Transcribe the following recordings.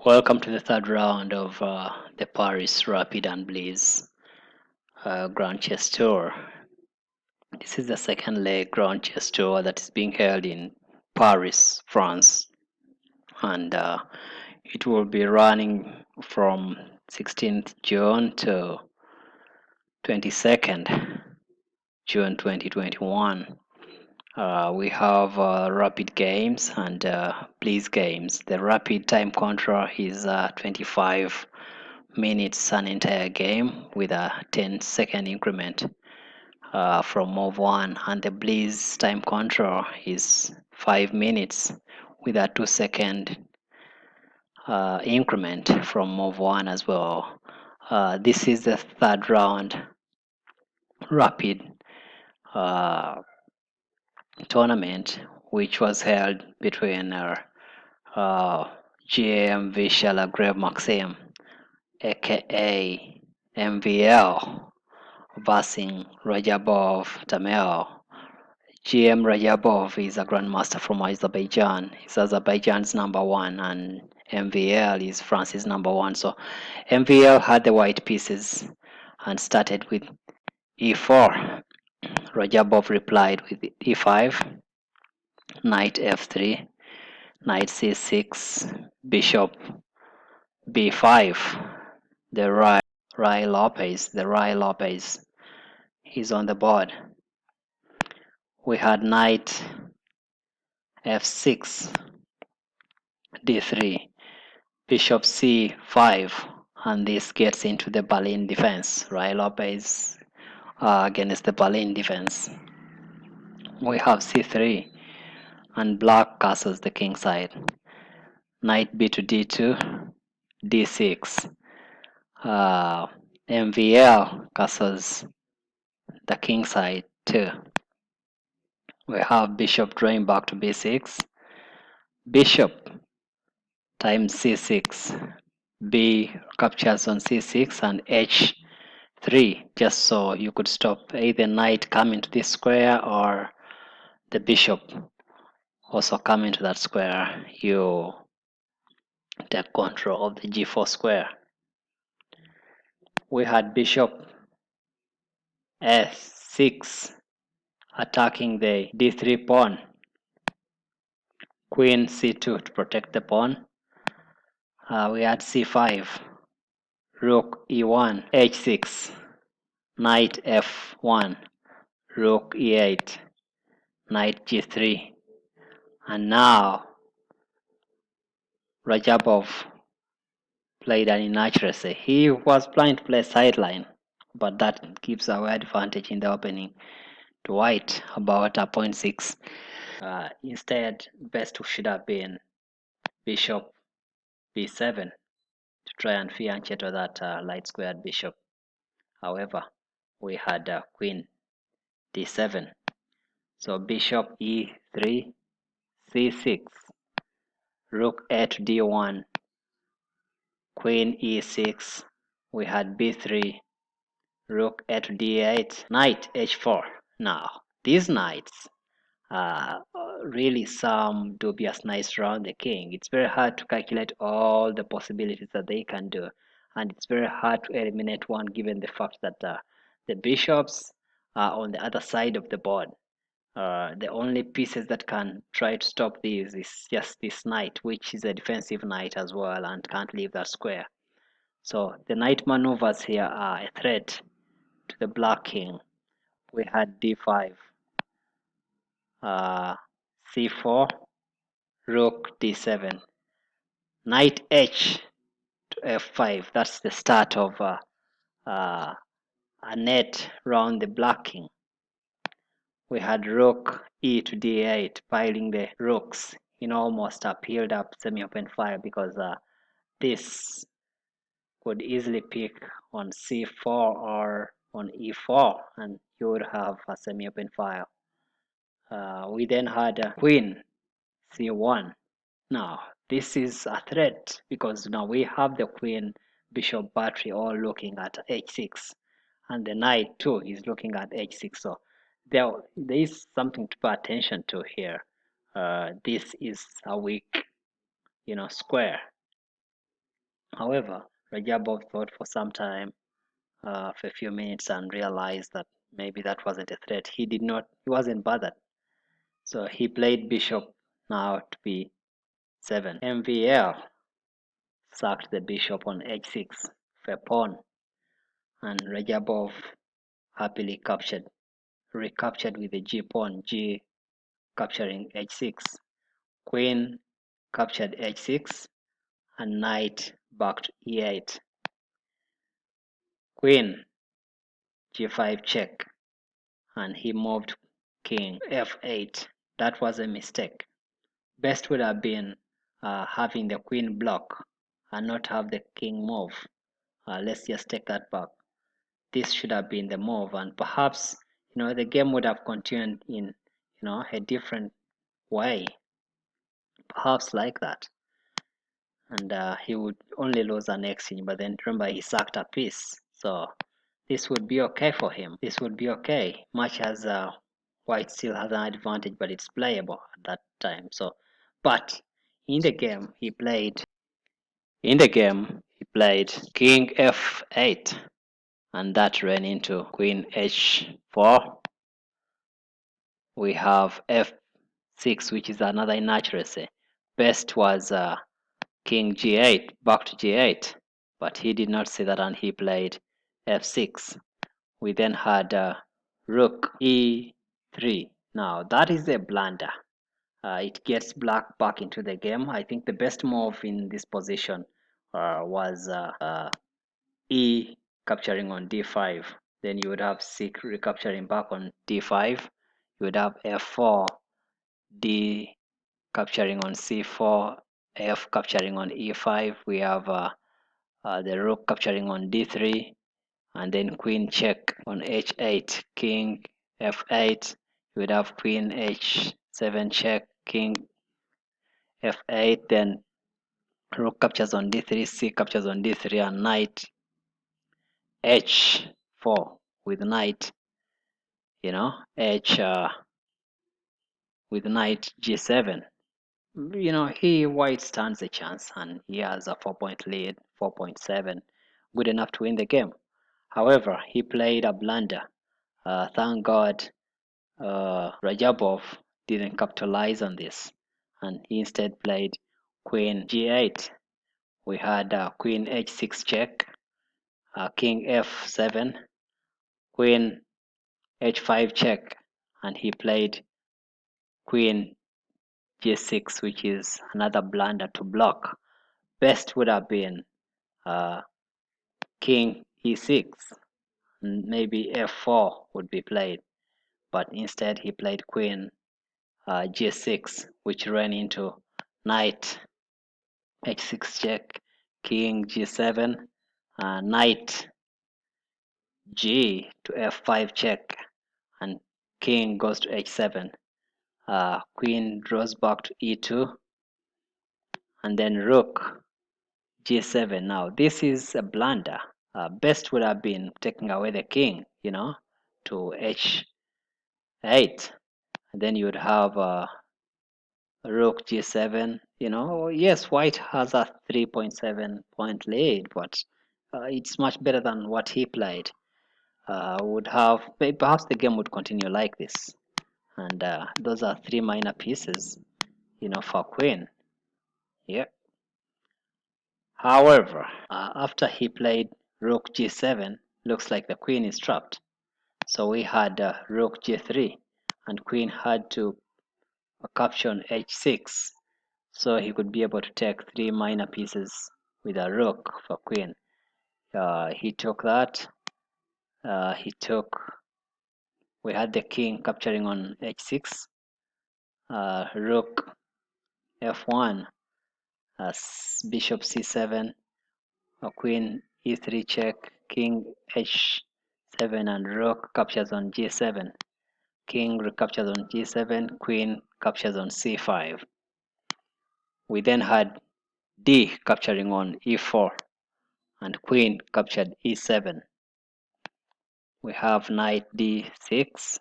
Welcome to the third round of the Paris Rapid and Blitz Grand Chess Tour. This is the second leg Grand Chess Tour that is being held in Paris, France, and it will be running from 16th June to 22nd June 2021. We have rapid games and blitz games. The rapid time control is 25 minutes an entire game with a 10-second increment from move 1, and the blitz time control is 5 minutes with a 2-second increment from move 1 as well. This is the third round rapid uh, tournament, which was held between GM Vachier Lagrave Maxime, aka MVL, versus Radjabov Teimour. GM Radjabov is a grandmaster from Azerbaijan. He's Azerbaijan's number one, and MVL is France's number one. So MVL had the white pieces and started with e4. Radjabov replied with e5, knight f3, knight c6, bishop b5. The Ruy Lopez is on the board. We had knight f6, d3, bishop c5, and this gets into the Berlin defense. Ruy Lopez against the Berlin defense. We have c3, and black castles the king side. Knight b to d2, d6. MVL castles the king side too. We have bishop drawing back to b6, bishop times c6, b captures on c6, and h3, just so you could stop either knight coming to this square or the bishop also coming to that square. You take control of the g4 square. We had bishop s6 attacking the d3 pawn, queen c2 to protect the pawn. We had c5, rook e1, h6, knight f1, rook e8, knight g3, and now Radjabov played an inaccuracy. He was planning to play sideline, but that gives our advantage in the opening to white about a 0.6. Instead, best should have been bishop b7 to try and fianchetto that light squared bishop. However, we had queen d7. So bishop e3, c6, rook a to d1, queen e6. We had b3, rook a to d8, knight h4. Now, these knights really some dubious knights around the king. It's very hard to calculate all the possibilities that they can do, and it's very hard to eliminate one given the fact that the bishops are on the other side of the board. The only pieces that can try to stop these is just this knight, which is a defensive knight as well and can't leave that square. So the knight maneuvers here are a threat to the black king. We had d5, c4, rook d7, knight h to f5. That's the start of a net round the black king. We had rook e to d8, piling the rooks in almost a peeled up semi-open file, because this could easily pick on c4 or on e4, and you would have a semi-open file. We then had queen c1. Now, this is a threat because now we have the queen bishop battery all looking at h6, and the knight too is looking at h6. So there is something to pay attention to here. This is a weak, square. However, Radjabov thought for some time, for a few minutes, and realized that maybe that wasn't a threat. He wasn't bothered. So he played bishop now to b7. MVL sacked the bishop on h6 for a pawn, and Radjabov happily recaptured with the g pawn, g capturing h6. Queen captured h6, and knight back to e8. Queen g5 check, and he moved king f8. That was a mistake. Best would have been having the queen block and not have the king move. Let's just take that back. This should have been the move, and perhaps the game would have continued in a different way, perhaps like that, and he would only lose an exchange. But then remember, he sacked a piece, so this would be okay for him. This would be okay, much as white still has an advantage, but it's playable at that time. So, but in the game he played king f8, and that ran into queen h4. We have f6, which is another inaccuracy. Best was king g8, back to g8, but he did not see that, and he played f6. We then had rook e3. Now that is a blunder. It gets black back into the game. I think the best move in this position was e capturing on d5. Then you would have c recapturing back on d5. You would have f4, d capturing on c4, f capturing on e5. We have the rook capturing on d3, and then queen check on h8, king f8. You would have queen h7 check, king f8, then rook captures on d3, c captures on d3, and knight h4 with knight, h with knight g7. White stands a chance, and he has a 4-point lead, 4.7, good enough to win the game. However, he played a blunder. Thank God Radjabov didn't capitalize on this, and he instead played queen g8. We had queen h6 check, king f7, queen h5 check, and he played queen g6, which is another blunder to block. Best would have been king e6, and maybe f4 would be played, but instead he played queen g6, which ran into knight h6 check, king g7, knight g to f5 check, and king goes to h7. Queen draws back to e2, and then rook g7. Now this is a blunder. Best would have been taking away the king, to h8, and then you would have rook g7. Yes, white has a 3.7 point lead, but it's much better than what he played. Would have perhaps the game would continue like this, and those are three minor pieces, for queen. Yeah. However, after he played rook g7, looks like the queen is trapped. So we had rook g3, and queen had to capture on h6, so he could be able to take three minor pieces with a rook for queen. He took that. We had the king capturing on h6, rook f1, bishop c7, queen e3 check, king h7, and rook captures on g7. King recaptures on g7, queen captures on c5. We then had d capturing on e4, and queen captured e7. We have knight d6,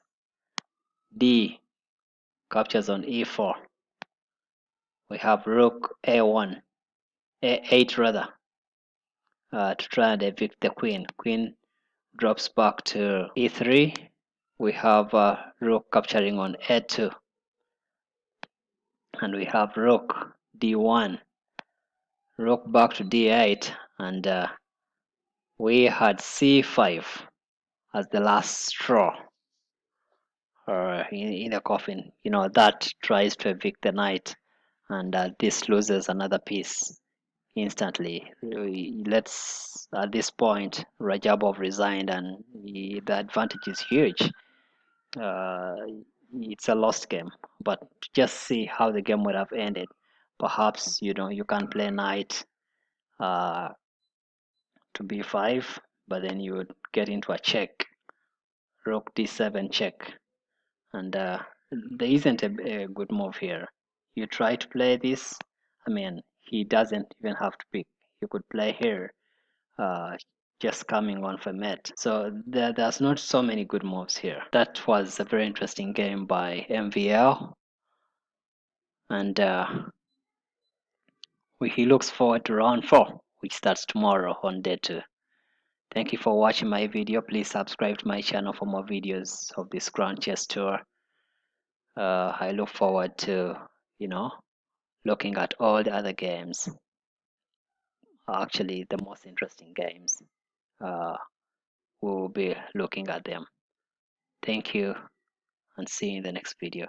d captures on e4. We have rook a1, a8 rather, to try and evict the queen. Queen drops back to e3. We have rook capturing on a2, and we have rook d1, rook back to d8, and we had c5 as the last straw in the coffin. That tries to evict the knight, and this loses another piece instantly. Let's At this point, Radjabov resigned, and the advantage is huge. Uh, it's a lost game, but just see how the game would have ended. Perhaps you can play knight uh, to b5, but then you would get into a check, rook d7 check, and there isn't a good move here. You try to play this. I mean, he doesn't even have to pick. You could play here, uh, just coming on for mate. So there's not so many good moves here. That was a very interesting game by MVL, and he looks forward to round 4, which starts tomorrow on day 2. Thank you for watching my video. Please subscribe to my channel for more videos of this Grand Chess Tour. I look forward to, looking at all the other games. Actually, the most interesting games. Uh, we will be looking at them. Thank you, and see you in the next video.